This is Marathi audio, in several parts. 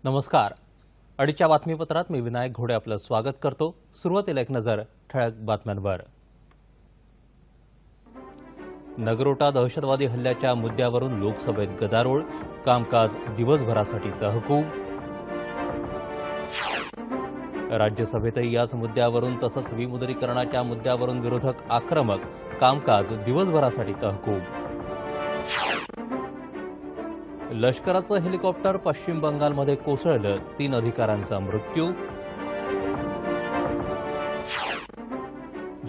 नमस्कार. अडीच्या बातमीपत्रात मी विनायक घोडे आपलं स्वागत करतो. सुरुवातीला एक नजर ठळक बातम्यांवर. नगरोटा दहशतवादी हल्ल्याच्या मुद्द्यावरून लोकसभेत गदारोळ, कामकाज दिवसभरासाठी तहकूब. राज्यसभेतही याच मुद्द्यावरून तसंच विमुद्रीकरणाच्या मुद्द्यावरून विरोधक आक्रमक, कामकाज दिवसभरासाठी तहकूब. लष्कराचं हेलिकॉप्टर पश्चिम बंगालमध्ये कोसळलं, 3 अधिकाऱ्यांचा मृत्यू.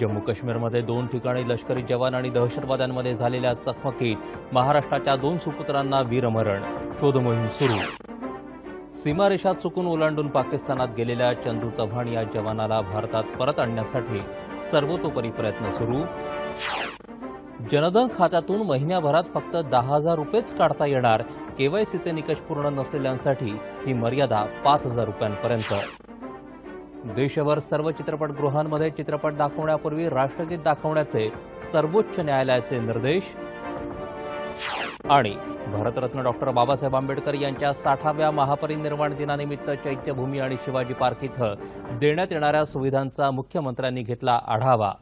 जम्मू काश्मीरमध्ये 2 ठिकाणी लष्करी जवान आणि दहशतवाद्यांमध्ये झालेल्या चकमकीत महाराष्ट्राच्या 2 सुपुत्रांना वीरमरण, शोधमोहीम सुरू. सीमारेषा चुकून ओलांडून पाकिस्तानात गेलेल्या चंदू चव्हाण या जवानाला भारतात परत आणण्यासाठी सर्वतोपरी प्रयत्न सुरू. जनधन खात्यातून महिन्याभरात फक्त 10,000 रुपयेच काढता येणार, केवायसीचे निकष पूर्ण नसलेल्यांसाठी ही मर्यादा 5,000 रुपयांपर्यंत. देशभर सर्व चित्रपटगृहांमध्ये चित्रपट दाखवण्यापूर्वी राष्ट्रगीत दाखवण्याचे सर्वोच्च न्यायालयाचे निर्देश. आणि भारतरत्न डॉक्टर बाबासाहेब आंबेडकर यांच्या 60व्या महापरिनिर्वाण दिनानिमित्त चैत्यभूमी आणि शिवाजी पार्क इथं देण्यात येणाऱ्या सुविधांचा मुख्यमंत्र्यांनी घेतला आढावा.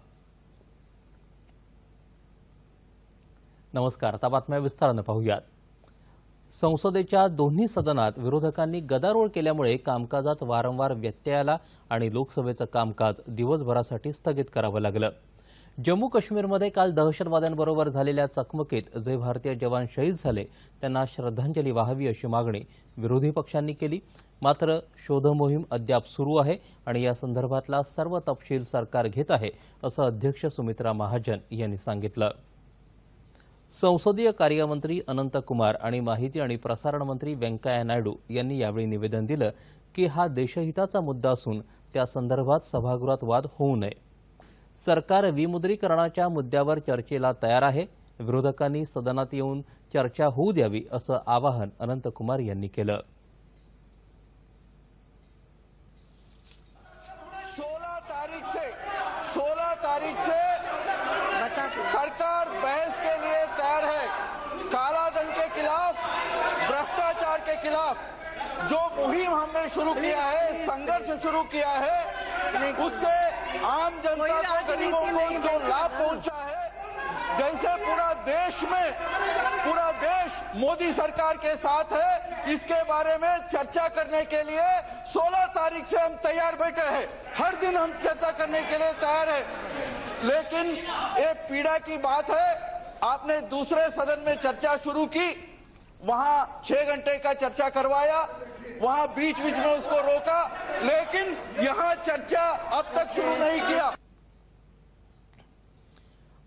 नमस्कार. आता बातम्या विस्तारानं पाहूयात. संसदेच्या दोन्ही सदनात विरोधकांनी गदारोळ केल्यामुळे कामकाजात वारंवार व्यत्यय आला आणि लोकसभेचं कामकाज दिवसभरासाठी स्थगित करावं लागलं. जम्मू काश्मीरमध्ये काल दहशतवाद्यांबरोबर झालेल्या चकमकीत जे भारतीय जवान शहीद झाले त्यांना श्रद्धांजली वाहावी अशी मागणी विरोधी पक्षांनी केली. मात्र शोधमोहीम अद्याप सुरू आहे आणि या संदर्भातला सर्व तपशील सरकार घेत आहे, असं अध्यक्ष सुमित्रा महाजन यांनी सांगितलं. संसदीय कार्यमंत्री अनंत कुमार आणि माहिती आणि प्रसारण मंत्री व्यंकय्या नायडू यांनी यावेळी निवेदन दिलं की हा देशहिताचा मुद्दा असून त्या संदर्भात सभागृहात वाद होऊ नये. सरकार विमुद्रीकरणाच्या मुद्द्यावर चर्चेला तयार आहे. विरोधकांनी सदनात येऊन चर्चा होऊ द्यावी असं आवाहन अनंत कुमार यांनी केलं. 16 तारीख से सरकार बहस के लिए तैयार है. काला धन के खिलाफ, भ्रष्टाचार के खिलाफ जो मुहिम हमने शुरू किया है, संघर्ष शुरू किया है, उससे आम जनता को, गरीबों को जो लाभ पहुंचा है, जैसे पूरा देश मोदी सरकार के साथ है, इसके बारे में चर्चा करने के लिए 16 तारीख से हम तैयार बैठे हैं. हर दिन हम चर्चा करने के लिए तैयार है. लेकिन ये पीड़ा की बात है, आपने दूसरे सदन में चर्चा शुरू की, वहां 6 घंटे का चर्चा करवाया, वहां बीच बीच में उसको रोका, लेकिन यहां चर्चा अब तक शुरू नहीं किया.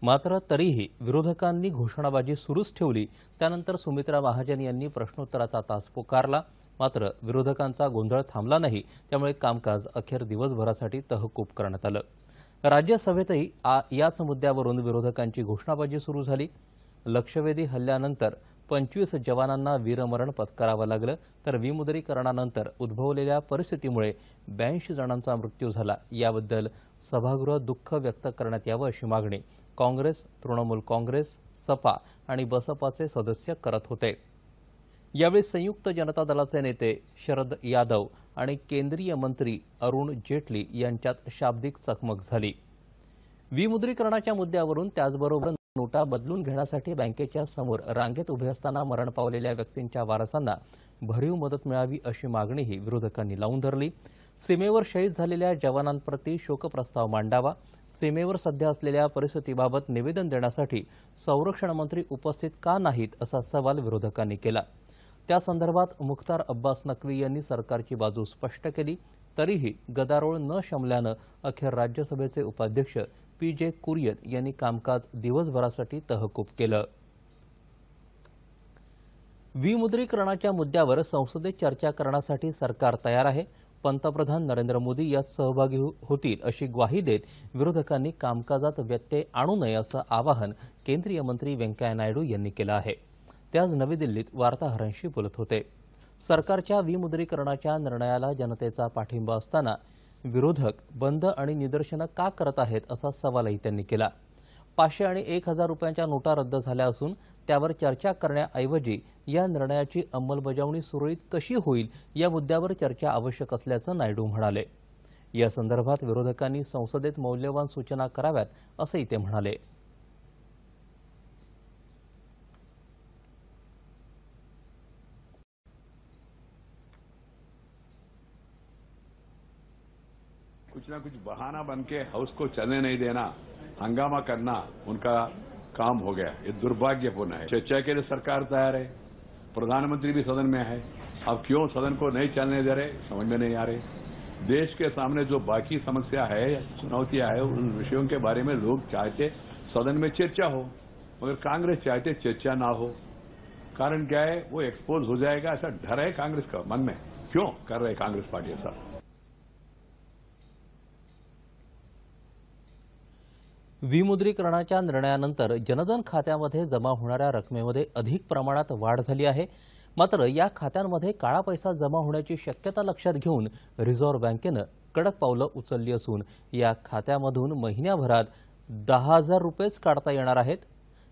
मात्र तरीही विरोधकांनी घोषणाबाजी सुरूच ठेवली. त्यानंतर सुमित्रा महाजन यांनी प्रश्नोत्तराचा तास पुकारला. मात्र विरोधकांचा गोंधळ थांबला नाही, त्यामुळे कामकाज अखेर दिवसभरासाठी तहकूब करण्यात आलं. राज्यसभेतही याच मुद्द्यावरून विरोधकांची घोषणाबाजी सुरू झाली. लक्षवेधी हल्ल्यानंतर 25 जवानांना वीरमरण पत्करावं लागलं, तर विमुद्रीकरणानंतर उद्भवलेल्या परिस्थितीमुळे 82 जणांचा मृत्यू झाला. याबद्दल सभागृहात दुःख व्यक्त करण्यात यावं अशी मागणी काँग्रेस, तृणमूल काँग्रेस, सपा आणि बसपाचे सदस्य करत होते. यावेळी संयुक्त जनता दलाचे नेते शरद यादव आणि केंद्रीय मंत्री अरुण जेटली यांच्यात शाब्दिक चकमक झाली. विमुद्रीकरणाच्या मुद्द्यावरून त्याचबरोबर नोटा बदलून घेण्यासाठी बँकेच्या समोर रांगेत उभे असताना मरण पावलेल्या व्यक्तींच्या वारसांना भरीव मदत मिळावी अशी मागणीही विरोधकांनी लावून धरली. सीमेवर शहीद झालेल्या जवानांप्रती शोकप्रस्ताव मांडावा, सीमेवर सध्या असलेल्या परिस्थितीबाबत निवेदन देण्यासाठी संरक्षण मंत्री उपस्थित का नाहीत असा सवाल विरोधकांनी केला. त्या संदर्भात मुख्तार अब्बास नक्वी यांनी सरकारची बाजू स्पष्ट केली. तरीही गदारोळ न शमल्यानं अखेर राज्यसभेचे उपाध्यक्ष PJ कुरियन यांनी कामकाज दिवसभरासाठी तहकूब केलं. विमुद्रीकरणाच्या मुद्द्यावर संसदेत चर्चा करण्यासाठी सरकार तयार आहे. पंतप्रधान नरेंद्र मोदी यात सहभागी होतील अशी ग्वाही देत विरोधकांनी कामकाजात व्यत्यय आणू नये असं आवाहन केंद्रीय मंत्री व्यंकय्या नायडू यांनी केलं आहे. ते आज नवी दिल्लीत वार्ताहरांशी बोलत होते. सरकारच्या विमुद्रीकरणाच्या निर्णयाला जनतेचा पाठिंबा असताना विरोधक बंद आणि निदर्शनं का करत आहेत असा सवालही त्यांनी केला. 500 आणि 1000 रुपयांच्या नोटा रद्द झाल्या असून त्यावर चर्चा करण्याऐवजी या निर्णयाची अंमलबजावणी सुरळीत कशी होईल या मुद्द्यावर चर्चा आवश्यक असल्याचं नायडू म्हणाले. या संदर्भात विरोधकांनी संसदेत मौल्यवान सूचना कराव्यात असंही ते म्हणाले. कुछ ना कुछ बहाना बन के हाउस को चलने नहीं देना, हंगामा करना उनका काम हो गया. ये दुर्भाग्यपूर्ण है. चर्चा के लिए सरकार तैयार है, प्रधानमंत्री भी सदन में है. अब क्यों सदन को नहीं चलने दे रहे समझ में नहीं आ रहे. देश के सामने जो बाकी समस्या है, चुनौतियां है, उन विषयों के बारे में लोग चाहते सदन में चर्चा हो, मगर कांग्रेस चाहते चर्चा ना हो. कारण क्या है, वो एक्सपोज हो जाएगा ऐसा डर है कांग्रेस का मन में. क्यों कर रहे कांग्रेस पार्टी ऐसा. विमुद्रीकरणाच्या निर्णयानंतर जनधन खात्यामध्ये जमा होणाऱ्या रकमेमध्ये अधिक प्रमाणात वाढ झाली आहे. मात्र या खात्यांमध्ये काळा पैसा जमा होण्याची शक्यता लक्षात घेऊन रिझर्व्ह बँकेनं कडक पावलं उचलली असून या खात्यामधून महिन्याभरात 10,000 रुपयेच काढता येणार आहेत.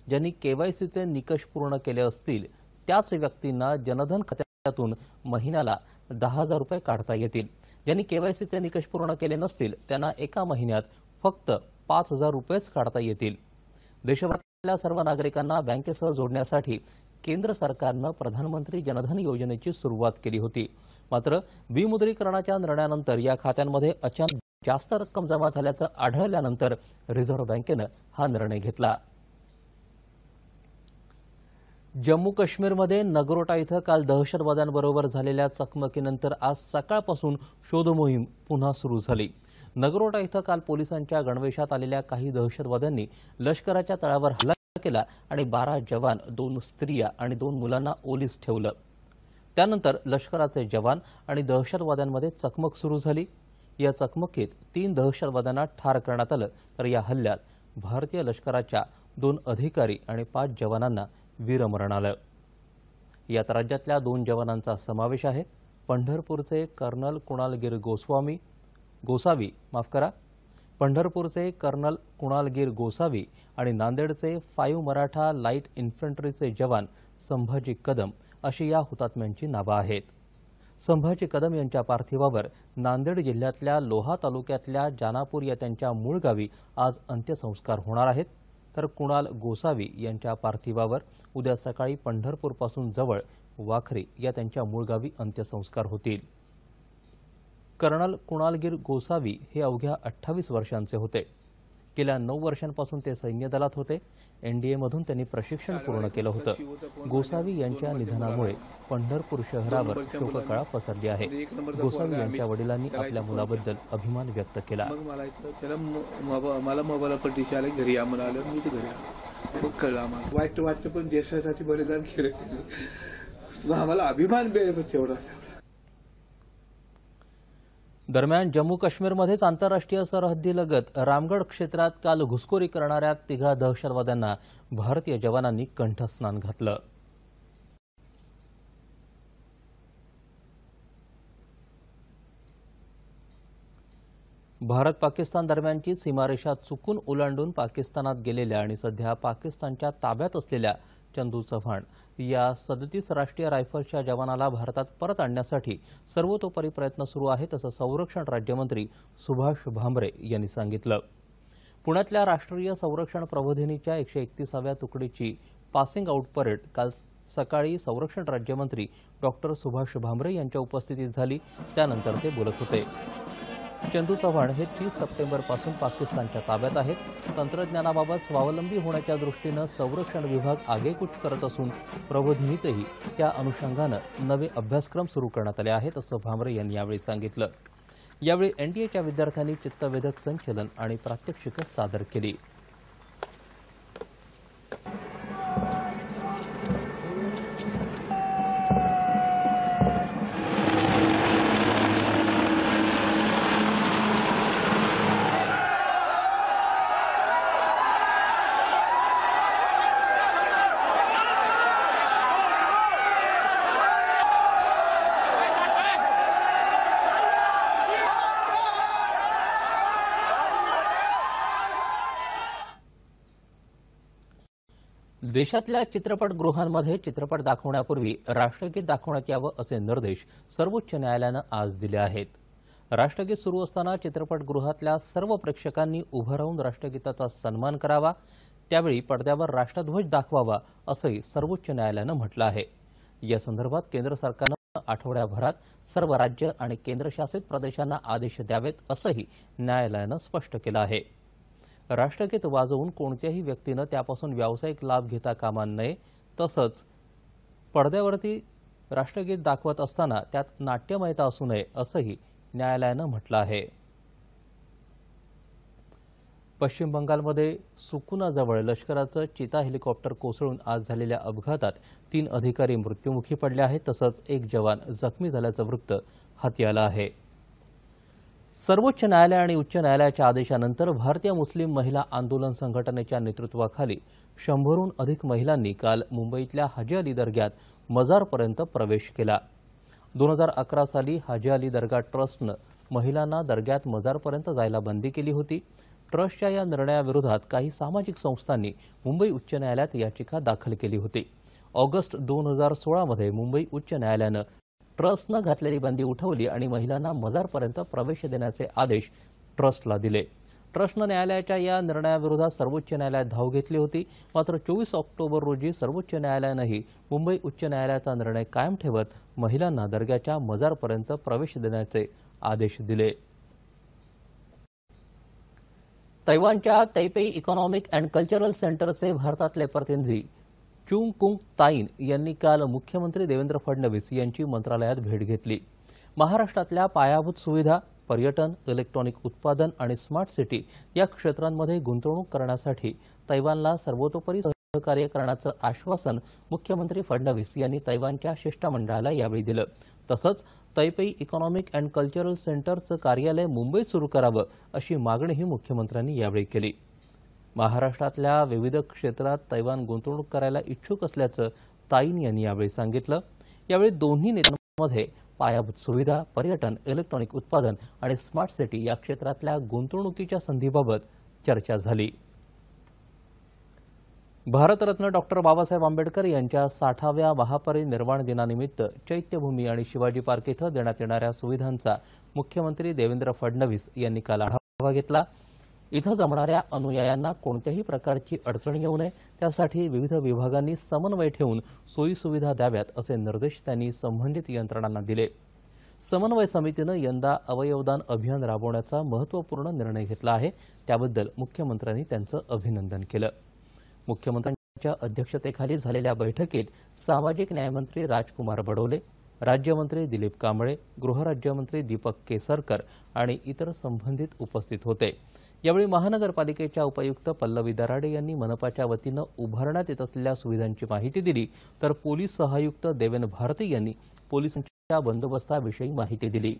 ज्यांनी केवायसीचे निकष पूर्ण केले असतील त्याच व्यक्तींना जनधन खात्यातून महिन्याला 10,000 रुपये काढता येतील. ज्यांनी केवायसीचे निकष पूर्ण केले नसतील त्यांना एका महिन्यात फक्त 5,000 रुपयेच काढता येतील. देशभरातल्या सर्व नागरिकांना बँकेसह जोडण्यासाठी केंद्र सरकारनं प्रधानमंत्री जनधन योजनेची सुरुवात केली होती. मात्र विमुद्रीकरणाच्या निर्णयानंतर या खात्यांमध्ये अचानक जास्त रक्कम जमा झाल्याचं आढळल्यानंतर रिझर्व्ह बँकेनं हा निर्णय घेतला. जम्मू काश्मीरमध्ये नगरोटा इथं काल दहशतवाद्यांबरोबर झालेल्या चकमकीनंतर आज सकाळपासून शोध मोहीम पुन्हा सुरू झाली. नगरोटा इथं काल पोलिसांच्या गणवेशात आलेल्या काही दहशतवाद्यांनी लष्कराच्या तळावर हल्ला केला आणि 12 जवान, 2 स्त्रिया आणि 2 मुलांना ओलीस ठेवलं. त्यानंतर लष्कराचे जवान आणि दहशतवाद्यांमध्ये चकमक सुरू झाली. या चकमकीत 3 दहशतवाद्यांना ठार करण्यात आलं, तर या हल्ल्यात भारतीय लष्कराच्या 2 अधिकारी आणि 5 जवानांना वीरमरण आलं. यात राज्यातल्या 2 जवानांचा समावेश आहे. पंढरपूरचे कर्नल कुणालगिर पंढरपूरचे कर्नल कुणालगिर गोसावी आणि नांदेडचे 5 मराठा लाईट इन्फंट्रीचे जवान संभाजी कदम अशी या हुतात्म्यांची नावं आहेत. संभाजी कदम यांच्या पार्थिवावर नांदेड जिल्ह्यातल्या लोहा तालुक्यातल्या जानापूर या त्यांच्या मूळ गावी आज अंत्यसंस्कार होणार आहेत. तर कुणाल गोसावी यांच्या पार्थिवावर उद्या सकाळी पंढरपूरपासून जवळ वाखरी या त्यांच्या मूळ गावी अंत्यसंस्कार होतील. कर्नल कुणालगिर गोसावी हे अवघ्या 28 वर्षांचे होते. गेल्या 9 वर्षांपासून ते सैन्य दलात होते. एनडीएमधून त्यांनी प्रशिक्षण पूर्ण केलं होतं. गोसावी यांच्या निधनामुळे पंढरपूर शहरावर शोककळा पसरली आहे. गोसावी यांच्या वडिलांनी आपल्या मुलाबद्दल अभिमान व्यक्त केला. मला मोबाईल पट्टीशी आले, घरी या म्हणाले, मी ते घरी आलो. मग कळलं आम्हाला. वाईट वाटतं पण देशासाठी बलिदान केलं. आम्हाला अभिमान तेवढा. दरम्यान जम्मू काश्मीरमध्येच आंतरराष्ट्रीय सरहद्दीलगत रामगढ क्षेत्रात काल घुसखोरी करणाऱ्या 3 दहशतवाद्यांना भारतीय जवानांनी कंठस्नान घातलं. भारत पाकिस्तान दरम्यानची सीमारेषा चुकून ओलांडून पाकिस्तानात गेलेल्या आणि सध्या पाकिस्तानच्या ताब्यात असलेल्या चंदू चव्हाण या 37 राष्ट्रीय रायफल्सच्या जवानाला भारतात परत आणण्यासाठी सर्वतोपरी प्रयत्न सुरू आहेत असं संरक्षण राज्यमंत्री सुभाष भामरे यांनी सांगितलं. पुण्यातल्या राष्ट्रीय संरक्षण प्रबोधिनीच्या 131व्या तुकडीची पासिंग आउट परेड काल सकाळी संरक्षण राज्यमंत्री डॉक्टर सुभाष भामरे यांच्या उपस्थितीत झाली. त्यानंतर ते बोलत होते. चंदू चव्हाण हे 30 सप्टेंबरपासून पाकिस्तानच्या ताब्यात आहेत. तंत्रज्ञानाबाबत स्वावलंबी होण्याच्या दृष्टीनं संरक्षण विभाग आगेकूच करत असून प्रबोधिनीतही त्या अनुषंगानं नवे अभ्यासक्रम सुरू करण्यात आले आहेत असं भामरे यांनी यावेळी सांगितलं. यावेळी एनडीएच्या विद्यार्थ्यांनी चित्तवेधक संचलन आणि प्रात्यक्षिकं सादर केली. देशातल्या चित्रपटगृहांमध्ये चित्रपट दाखवण्यापूर्वी राष्ट्रगीत दाखवण्यात यावं असे निर्देश सर्वोच्च न्यायालयानं आज दिले आहेत. राष्ट्रगीत सुरू असताना चित्रपटगृहातल्या सर्व प्रेक्षकांनी उभं राहून राष्ट्रगीताचा सन्मान करावा, त्यावेळी पडद्यावर राष्ट्रध्वज दाखवावा असंही सर्वोच्च न्यायालयानं म्हटलं आहे. या संदर्भात केंद्र सरकारनं आठवड्याभरात सर्व राज्य आणि केंद्रशासित प्रदेशांना आदेश द्यावेत असंही न्यायालयानं स्पष्ट केलं आहे. राष्ट्रगीत वाजवून कोणत्याही व्यक्तीनं त्यापासून व्यावसायिक लाभ घेता कामा नये, तसंच पडद्यावरती राष्ट्रगीत दाखवत असताना त्यात नाट्यमयता असू नये असंही न्यायालयानं म्हटलं आहे. पश्चिम बंगालमध्ये सुकुनाजवळ लष्कराचं चीता हेलिकॉप्टर कोसळून आज झालेल्या अपघातात 3 अधिकारी मृत्युमुखी पडले आहेत, तसंच 1 जवान जखमी झाल्याचं वृत्त हाती आलं आहे. सर्वोच्च न्यायालय आणि उच्च न्यायालयाच्या आदेशानंतर भारतीय मुस्लिम महिला आंदोलन संघटनेच्या नेतृत्वाखाली 100हून अधिक महिलांनी काल मुंबईतल्या हाजी अली दर्ग्यात मजारपर्यंत प्रवेश केला. 2011 साली हाजी अली दर्गा ट्रस्टनं महिलांना दर्ग्यात मजारपर्यंत जायला बंदी केली होती. ट्रस्टच्या या निर्णयाविरोधात काही सामाजिक संस्थांनी मुंबई उच्च न्यायालयात याचिका दाखल केली होती. ऑगस्ट 2016 मध्ये मुंबई उच्च न्यायालयानं ट्रस्टनं घातलेली बंदी उठवली आणि महिलांना मजारपर्यंत प्रवेश देण्याचे आदेश ट्रस्टला दिले. ट्रस्टनं न्यायालयाच्या या निर्णयाविरोधात सर्वोच्च न्यायालयात धाव घेतली होती. मात्र 24 ऑक्टोबर रोजी सर्वोच्च न्यायालयानंही मुंबई उच्च न्यायालयाचा निर्णय कायम ठेवत महिलांना दर्ग्याच्या मजारपर्यंत प्रवेश देण्याचे आदेश दिले. तैवानच्या तैपेई इकॉनॉमिक अँड कल्चरल सेंटरचे भारतातले प्रतिनिधी चुंग कुंग ताईन यांनी काल मुख्यमंत्री देवेंद्र फडणवीस यांची मंत्रालयात भेट घेतली. महाराष्ट्रातल्या पायाभूत सुविधा, पर्यटन, इलेक्ट्रॉनिक उत्पादन आणि स्मार्ट सिटी या क्षेत्रांमध्ये गुंतवणूक करण्यासाठी तैवानला सर्वतोपरी सहकार्य करण्याचं आश्वासन मुख्यमंत्री फडणवीस यांनी तैवानच्या शिष्टमंडळाला यावेळी दिलं. तसंच तैपेई इकॉनॉमिक अँड कल्चरल सेंटरचं कार्यालय मुंबईत सुरू करावं अशी मागणीही मुख्यमंत्र्यांनी यावेळी केली. महाराष्ट्रातल्या विविध क्षेत्रात तैवान गुंतवणूक करायला इच्छुक असल्याचं ताईन यांनी यावेळी सांगितलं. यावेळी दोन्ही नेत्यांमध्ये पायाभूत सुविधा, पर्यटन, इलेक्ट्रॉनिक उत्पादन आणि स्मार्ट सिटी या क्षेत्रातल्या गुंतवणुकीच्या संधीबाबत चर्चा झाली. भारतरत्न डॉक्टर बाबासाहेब आंबेडकर यांच्या 60व्या महापरिनिर्वाण दिनानिमित्त चैत्यभूमी आणि शिवाजी पार्क इथं देण्यात येणाऱ्या सुविधांचा मुख्यमंत्री देवेंद्र फडणवीस यांनी काल आढावा घेतला. इथं जमणाऱ्या अनुयायांना कोणत्याही प्रकारची अडचण येऊ नये, त्यासाठी विविध विभागांनी समन्वय ठेवून सोयीसुविधा द्याव्यात असे निर्देश त्यांनी संबंधित यंत्रणांना दिले. समन्वय समितीनं यंदा अवयवदान अभियान राबवण्याचा महत्त्वपूर्ण निर्णय घेतला आहे, त्याबद्दल मुख्यमंत्र्यांनी त्यांचं अभिनंदन केलं. मुख्यमंत्र्यांच्या अध्यक्षतेखाली झालेल्या बैठकीत सामाजिक न्यायमंत्री राजकुमार बडोले, राज्यमंत्री दिलीप कांबळे, गृहराज्यमंत्री दीपक केसरकर आणि इतर संबंधित उपस्थित होते. यावेळी महानगरपालिकेच्या उपायुक्त पल्लवी दराडे यांनी मनपाच्या वतीनं उभारण्यात येत असलेल्या सुविधांची माहिती दिली, तर पोलीस सहायुक्त देवेन भारती यांनी पोलिसांच्या बंदोबस्ताविषयी माहिती दिली.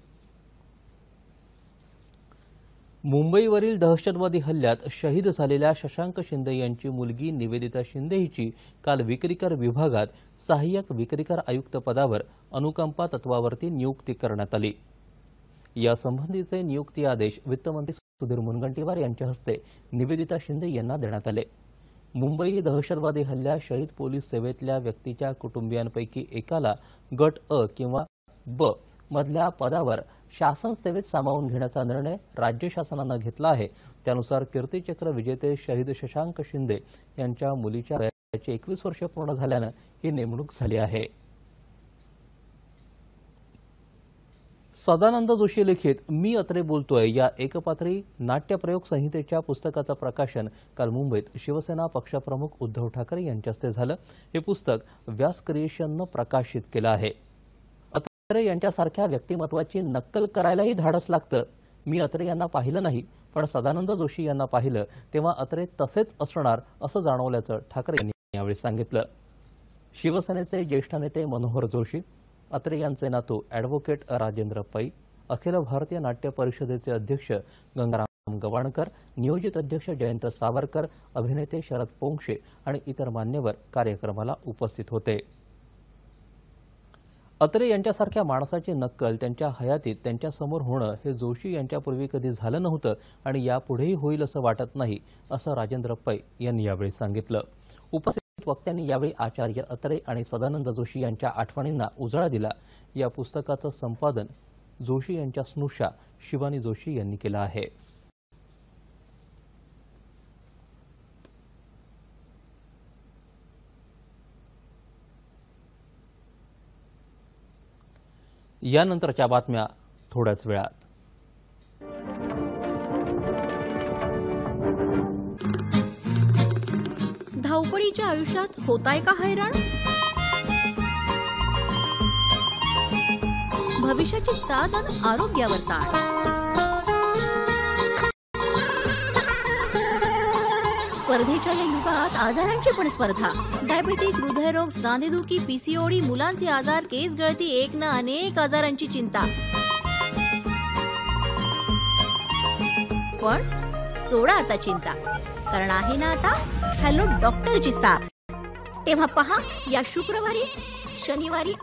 मुंबईवरील दहशतवादी हल्ल्यात शहीद झालेल्या शशांक शिंदे यांची मुलगी निवेदिता शिंदे हिची काल विक्रीकर विभागात सहाय्यक विक्रीकर आयुक्त पदावर अनुकंपा तत्वावरती नियुक्ती करण्यात आली. यासंबंधीचे नियुक्ती आदेश वित्तमंत्री सुधीर मुनगंटीवार यांच्या हस्ते निवेदिता शिंदे यांना देण्यात आले. मुंबई दहशतवादी हल्ल्यात शहीद पोलीस सेवेतल्या व्यक्तीच्या कुटुंबियांपैकी एकाला गट अ किंवा ब मधल्या पदावर शासन सेवेत सामावून घेण्याचा निर्णय राज्य शासनानं घेतला आहे. त्यानुसार कीर्तीचक्र विजेते शहीद शशांक शिंदे यांच्या मुलीच्या वयाची 21 वर्ष पूर्ण झाल्यानं ही नेमणूक झाली आहे. सदानंद जोशी लिखित मी अत्रे बोलतोय या एकपात्री नाट्यप्रयोग संहितेच्या पुस्तकाचं प्रकाशन काल मुंबईत शिवसेना पक्षप्रमुख उद्धव ठाकरे यांच्या हस्ते झालं. हे पुस्तक व्यास क्रिएशननं प्रकाशित केलं आहे. अत्रे यांच्यासारख्या व्यक्तिमत्वाची नक्कल करायलाही धाडस लागतं. मी अत्रे यांना पाहिलं नाही, पण सदानंद जोशी यांना पाहिलं तेव्हा अत्रे तसेच असणार असं जाणवल्याचं ठाकरे यांनी यावेळी सांगितलं. शिवसेनेचे ज्येष्ठ नेते मनोहर जोशी, अत्रे यांचे नातू अॅडव्होकेट राजेंद्र पै, अखिल भारतीय नाट्य परिषदेचे अध्यक्ष गंगाराम गवाणकर, नियोजित अध्यक्ष जयंत सावरकर, अभिनेते शरद पोंक्षे आणि इतर मान्यवर कार्यक्रमाला उपस्थित होते. अत्रे यांच्यासारख्या माणसाची नक्कल त्यांच्या हयातीत त्यांच्यासमोर होणं हे जोशी यांच्यापूर्वी कधी झालं नव्हतं आणि यापुढेही होईल असं वाटत नाही, असं राजेंद्र पै यांनी यावेळी सांगितलं. उपस्थित अनेक वक्त्यांनी यावेळी आचार्य अत्रे आणि सदानंद जोशी यांच्या आठवणींना उजाळा दिला। या पुस्तकाचं संपादन जोशी यांच्या स्नुषा शिवानी जोशी यांनी केलं आहे। यानंतरच्या बातम्या थोड्याच वेळात। धावपळीच्या आयुष्यात होताय का हैराण? भविष्याची साथ आणि आरोग्यावर ताण। स्पर्धेच्या या युगात आजारांची पण स्पर्धा। डायबिटिक, हृदयरोग, सांधेदुखी, पीसीओडी, मुलांचे आजार, केस गळती, एक ना अनेक आजारांची चिंता। पण सोडा आता चिंता, कारण आहे ना आता हॅलो डॉक्टरची साथ। तेव्हा पहा या शुक्रवारी, शनिवारी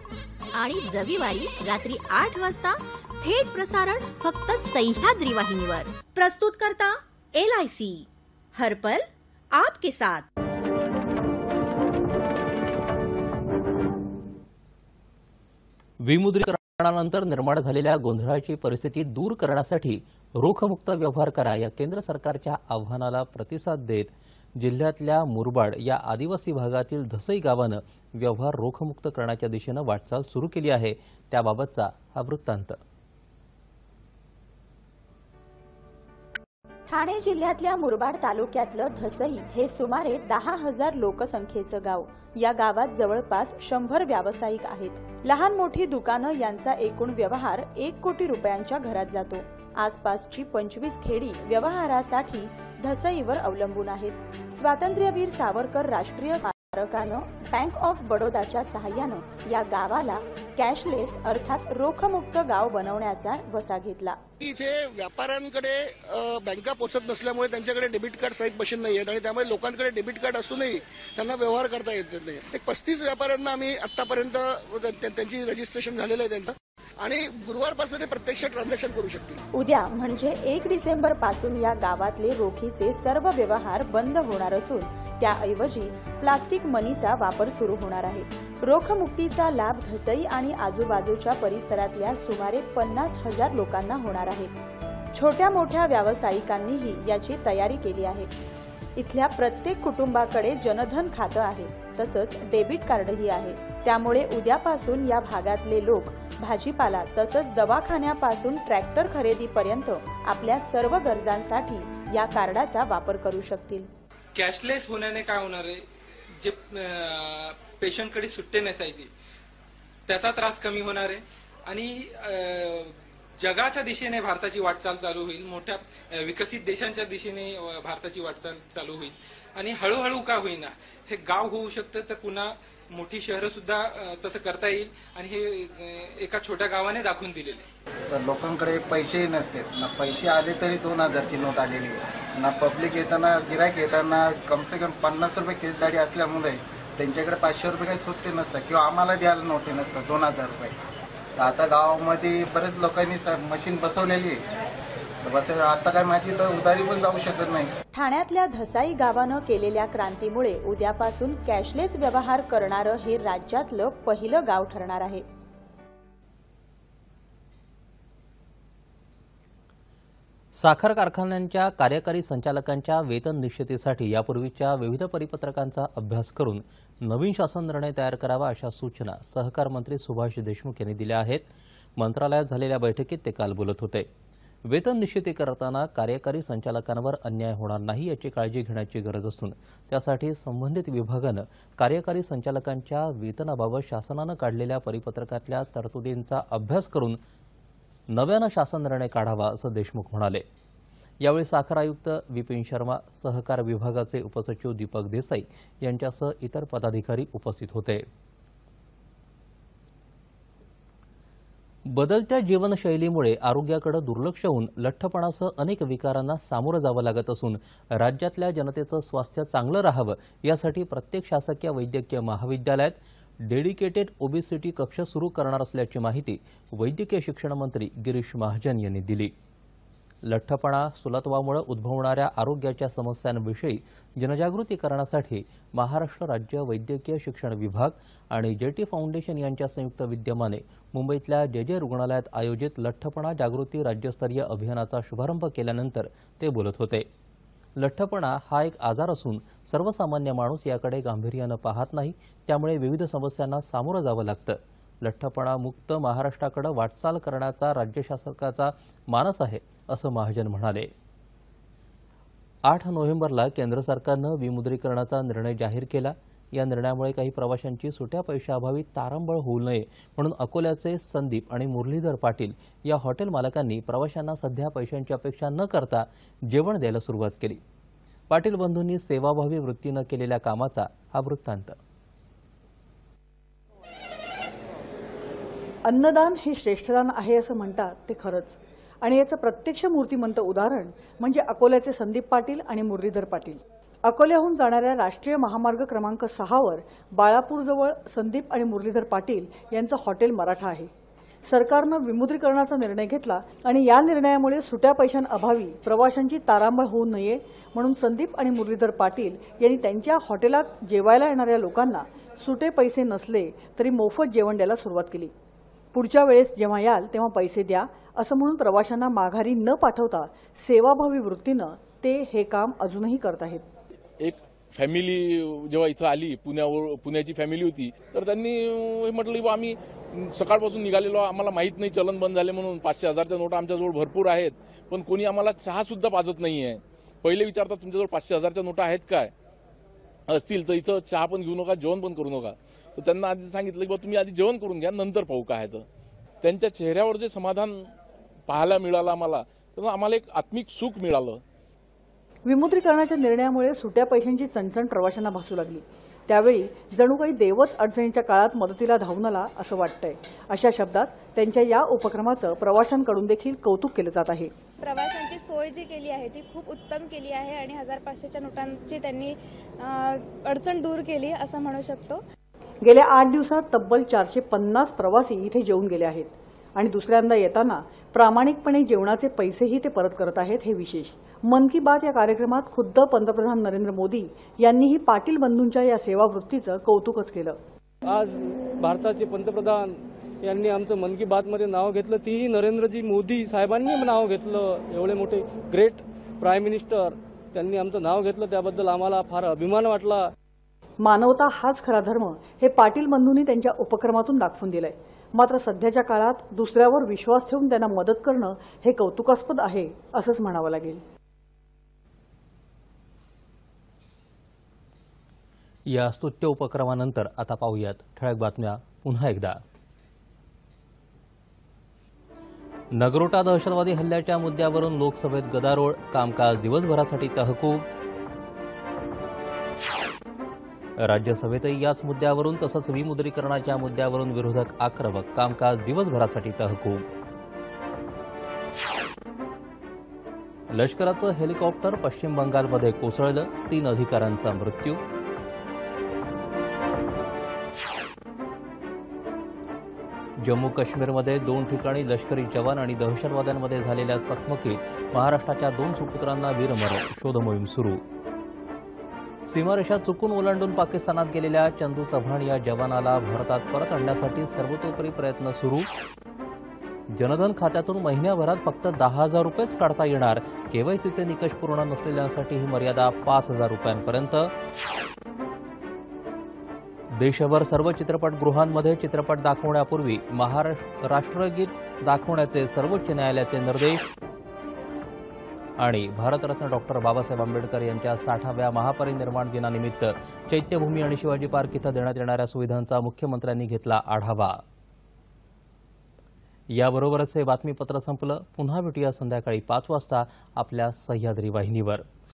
आणि रविवारी रात्री 8 वाजता थेट प्रसारण फक्त सह्याद्री वाहिनीवर। प्रस्तुत करता LIC, हर पल आपके साथ। विमुद्रीकरणानंतर निर्माण झालेल्या गोंधळाची परिस्थिती दूर करण्यासाठी रोखमुक्त व्यवहार करा या केंद्र सरकारच्या आव्हानाला प्रतिसाद देत जिल्ह्यातल्या मुरबाड या आदिवासी भागातील धसई गावानं व्यवहार रोखमुक्त करण्याच्या दिशेनं वाटचाल सुरू केली आहे। त्याबाबतचा हा वृत्तांत। ठाणे जिल्ह्यातल्या मुरबाड तालुक्यातलं धसई हे सुमारे 10,000 लोकसंख्येचं गाव। या गावात जवळपास 100 व्यावसायिक आहेत। लहान मोठी दुकानं यांचा एकूण व्यवहार 1 कोटी रुपयांच्या घरात जातो। आसपासची 25 खेडी व्यवहारासाठी धसईवर अवलंबून आहेत। स्वातंत्र्यवीर सावरकर राष्ट्रीय स्मारकानं बँक ऑफ बडोदाच्या सहाय्यानं या गावाला कॅशलेस अर्थात रोखमुक्त गाव बनवण्याचा वसा घेतला। इथे व्यापाऱ्यांकडे बँका पोहोचत नसल्यामुळे त्यांच्याकडे डेबिट कार्ड स्वाईप मशीन नाही आहेत आणि त्यामुळे लोकांकडे डेबिट कार्ड असूनही त्यांना व्यवहार करता येत नाही। एक 35 व्यापाऱ्यांना आम्ही आतापर्यंत त्यांची रजिस्ट्रेशन झालेलं आहे त्यांचं, आणि गुरुवारपासून ते प्रत्यक्ष ट्रान्झॅक्शन करू शकतील। उद्या म्हणजे 1 डिसेंबर पासून या गावातले रोखीचे सर्व व्यवहार बंद होणार असून त्याऐवजी प्लास्टिक मनीचा वापर सुरू होणार आहे। रोखमुक्तीचा लाभ धसई आणि आजूबाजूच्या परिसरातल्या सुमारे 50,000 लोकांना होणार आहे। छोट्या मोठ्या व्यावसायिकांनीही याची तयारी केली आहे। इथल्या प्रत्येक कुटुंबाकडे जनधन खातं आहे, तसंच डेबिट कार्डही आहे। त्यामुळे उद्यापासून या भागातले लोक भाजीपाला तसंच दवाखान्यापासून ट्रॅक्टर खरेदीपर्यंत आपल्या सर्व गरजांसाठी या कार्डाचा वापर करू शकतील। कॅशलेस होण्याने काय होणार आहे, जे पेशंटकडे सुट्टे नसायचे त्याचा त्रास कमी होणार आहे आणि जगाच्या दिशेने भारताची वाटचाल चालू होईल। मोठ्या विकसित देशांच्या दिशेने भारताची वाटचाल चालू होईल आणि हळूहळू का होईना हे गाव होऊ शकतं, तर पुन्हा मोठी शहरं सुद्धा तसं करता येईल आणि हे एका छोट्या गावाने दाखवून दिलेले। तर लोकांकडे पैसेही नसते ना, पैसे आले तरी 2000ची नोट आलेली आहे ना। पब्लिक येताना गिरायक येताना कमसे कम 50 रुपये केसदारी असल्यामुळे त्यांच्याकडे 500 रुपये काही सुट्टे नसतात किंवा आम्हाला द्यायला नोटे नसतात 2000 रुपये। तर आता गावामध्ये बरेच लोकांनी मशीन बसवलेली आहे, बस आता काय माझी तर उधारी पण जाऊ शकत नाही। ठाण्यातल्या धसाई गावानं केलेल्या क्रांतीमुळे उद्यापासून कॅशलेस व्यवहार करणारं हे राज्यातलं पहिलं गाव ठरणार आहे। साखर कारखान्यांच्या कार्यकारी संचालकांच्या वेतन निश्चितीसाठी यापूर्वीच्या विविध परिपत्रकांचा अभ्यास करून नवीन शासन निर्णय तयार करावा अशा सूचना सहकार मंत्री सुभाष देशमुख यांनी दिल्या आहेत। मंत्रालयात झालेल्या बैठकीत ते काल बोलत होते। वेतन निश्चिती करताना कार्यकारी संचालकांवर अन्याय होणार नाही याची काळजी घेण्याची गरज असून त्यासाठी संबंधित विभागानं कार्यकारी संचालकांच्या वेतनाबाबत शासनानं काढलेल्या परिपत्रकातल्या तरतुदींचा अभ्यास करून नव्यानं शासन निर्णय काढावा असं देशमुख म्हणाले। यावेळी साखर आयुक्त विपिन शर्मा, सहकार विभागाचे उपसचिव दीपक देसाई यांच्यासह इतर पदाधिकारी उपस्थित होते। बदलत्या जीवनशैलीमुळे आरोग्याकडे दुर्लक्ष होऊन लठ्ठपणासह अनेक विकारांना सामोरं जावं लागत असून राज्यातल्या जनतेचं स्वास्थ्य चांगलं राहावं यासाठी प्रत्येक शासकीय वैद्यकीय महाविद्यालयात डेडिकेटेड ओबेसिटी कक्ष सुरू करणार असल्याची माहिती वैद्यकीय शिक्षण मंत्री गिरीश महाजन यांनी दिली। लठ्ठपणा, स्थूलत्वामुळे उद्भवणाऱ्या आरोग्याच्या समस्यांविषयी जनजागृती करण्यासाठी महाराष्ट्र राज्य वैद्यकीय शिक्षण विभाग आणि जेटी फाउंडेशन यांच्या संयुक्त विद्यमाने मुंबईतल्या जे रुग्णालयात आयोजित लठ्ठपणा जागृती राज्यस्तरीय अभियानाचा शुभारंभ केल्यानंतर ते बोलत होते. लठ्ठपणा हा एक आजार असून सर्वसामान्य माणूस याकडे गांभीर्यानं पाहत नाही, त्यामुळे विविध समस्यांना सामोरं जावं लागतं. लठ्ठपणा मुक्त महाराष्ट्राकडे वाटचाल करण्याचा राज्य शासनाचा मानस आहे, असं महाजन म्हणाले. 8 नोव्हेंबरला केंद्र सरकारनं विमुद्रीकरणाचा निर्णय जाहीर केला. या निर्णयामुळे काही प्रवाशांची सुट्या पैशाअभावी तारांबळ होऊ नये म्हणून अकोल्याचे संदीप आणि मुरलीधर पाटील या हॉटेल मालकांनी प्रवाशांना सध्या पैशांची अपेक्षा न करता जेवण द्यायला सुरुवात केली. पाटील बंधूंनी सेवाभावी वृत्तीनं केलेल्या कामाचा हा वृत्तांत. अन्नदान हे श्रेष्ठदान आहे असं म्हणतात ते खरंच, आणि याचं प्रत्यक्ष मूर्तिमंत उदाहरण म्हणजे अकोल्याचे संदीप पाटील आणि मुरलीधर पाटील. अकोल्याहून जाणाऱ्या राष्ट्रीय महामार्ग क्रमांक 6वर बाळापूरजवळ संदीप आणि मुरलीधर पाटील यांचं हॉटेल मराठा आहे. सरकारनं विमुद्रीकरणाचा निर्णय घेतला आणि या निर्णयामुळे सुट्या पैशांअभावी प्रवाशांची तारांबळ होऊ नये म्हणून संदीप आणि मुरलीधर पाटील यांनी त्यांच्या हॉटेलात जेवायला येणाऱ्या लोकांना सुटे पैसे नसले तरी मोफत जेवण द्यायला सुरुवात केली. पुढच्या वेळेस जेव्हा याल तेव्हा पैसे द्या असं म्हणून प्रवाशांना माघारी न पाठवता सेवाभावी वृत्तीनं ते हे काम अजूनही करत आहेत. एक फॅमिली जेव्हा इथं आली, पुण्याची फॅमिली होती, तर त्यांनी म्हटलं की आम्ही सकाळपासून निघालेलो, आम्हाला माहीत नाही चलन बंद झाले म्हणून. 500,000च्या नोटा आमच्याजवळ भरपूर आहेत, पण कोणी आम्हाला चहा सुद्धा पाजत नाही आहे. पहिले विचारतात तुमच्याजवळ 500,000च्या नोटा आहेत काय, असतील तर इथं चहा पण घेऊ नका, जेवण पण करू नका. तर त्यांना आधी सांगितलं की तुम्ही आधी जेवण करून घ्या, नंतर पाहू काय. तर त्यांच्या चेहऱ्यावर जे समाधान पाहायला मिळालं आम्हाला, तर आम्हाला एक आत्मिक सुख मिळालं. विमुद्रीकरणाच्या निर्णयामुळे सुट्या पैशांची चणचण प्रवाशांना भासू लागली. त्यावेळी जणू काही देवच अडचणीच्या काळात मदतीला धावून आला असं वाटतंय. अशा शब्दात त्यांच्या या उपक्रमाचं प्रवाशांकडून देखील कौतुक केलं जात आहे. प्रवाशांची सोय जी केली आहे ती खूप उत्तम केली आहे आणि 1500च्या नोटांची त्यांनी अडचण दूर केली असं म्हणू शकतो. गेल्या 8 दिवसात तब्बल 450 प्रवासी इथे जेवून गेले आहेत आणि दुसऱ्यांदा येताना प्रामाणिकपणे जेवणाचे पैसेही ते परत करत आहेत, हे विशेष. मन की बात या कार्यक्रमात खुद्द पंतप्रधान नरेंद्र मोदी यांनीही पाटील बंधूंच्या या सेवावृत्तीचं कौतुकच केलं. आज भारताचे पंतप्रधान यांनी आमचं मन की बात मध्ये नाव घेतलं, तीही नरेंद्रजी मोदी साहेबांनी नाव घेतलं. एवढे मोठे ग्रेट प्राईम मिनिस्टर त्यांनी आमचं नाव घेतलं, त्याबद्दल आम्हाला फार अभिमान वाटला. मानवता हाच खरा धर्म हे पाटील बंधूंनी त्यांच्या उपक्रमातून दाखवून दिलंय. मात्र सध्याच्या काळात दुसऱ्यावर विश्वास ठेवून त्यांना मदत करणं हे कौतुकास्पद आहे असंच म्हणावं लागेल. या स्तुत्य उपक्रमानंतर आता पाहूयात ठळक बातम्या पुन्हा एकदा. नगरोटा दहशतवादी हल्ल्याच्या मुद्द्यावरून लोकसभेत गदारोळ, कामकाज दिवसभरासाठी तहकूब. राज्यसभेतही याच मुद्द्यावरून तसंच विमुद्रीकरणाच्या मुद्द्यावरून विरोधक आक्रमक, कामकाज दिवसभरासाठी तहकूब. लष्कराचं हेलिकॉप्टर पश्चिम बंगालमध्ये कोसळलं, 3 अधिकाऱ्यांचा मृत्यू. जम्मू काश्मीरमध्ये 2 ठिकाणी लष्करी जवान आणि दहशतवाद्यांमध्ये झालेल्या चकमकीत महाराष्ट्राच्या 2 सुपुत्रांना वीरमरण, शोधमोहीम सुरू. सीमारेषा चुकून ओलांडून पाकिस्तानात गेलेल्या चंदू चव्हाण या जवानाला भारतात परत आणण्यासाठी सर्वतोपरी प्रयत्न सुरू. जनधन खात्यातून महिन्याभरात फक्त 10,000 रुपयेच काढता येणार, केवायसीचे निकष पूर्ण नसलेल्यांसाठी ही मर्यादा 5,000 रुपयांपर्यंत. देशभर सर्व चित्रपटगृहांमध्ये चित्रपट दाखवण्यापूर्वी राष्ट्रगीत दाखवण्याचे सर्वोच्च न्यायालयाचे निर्देश. आणि भारतरत्न डॉक्टर बाबासाहेब आंबेडकर यांच्या 60व्या महापरिनिर्वाण दिनानिमित्त चैत्यभूमी आणि शिवाजी पार्क इथं देण्यात येणाऱ्या सुविधांचा मुख्यमंत्र्यांनी घेतला आढावा. याबरोबरच हे बातमीपत्र संपलं. पुन्हा भेटूया संध्याकाळी 5 वाजता आपल्या सह्याद्री वाहिनीवर.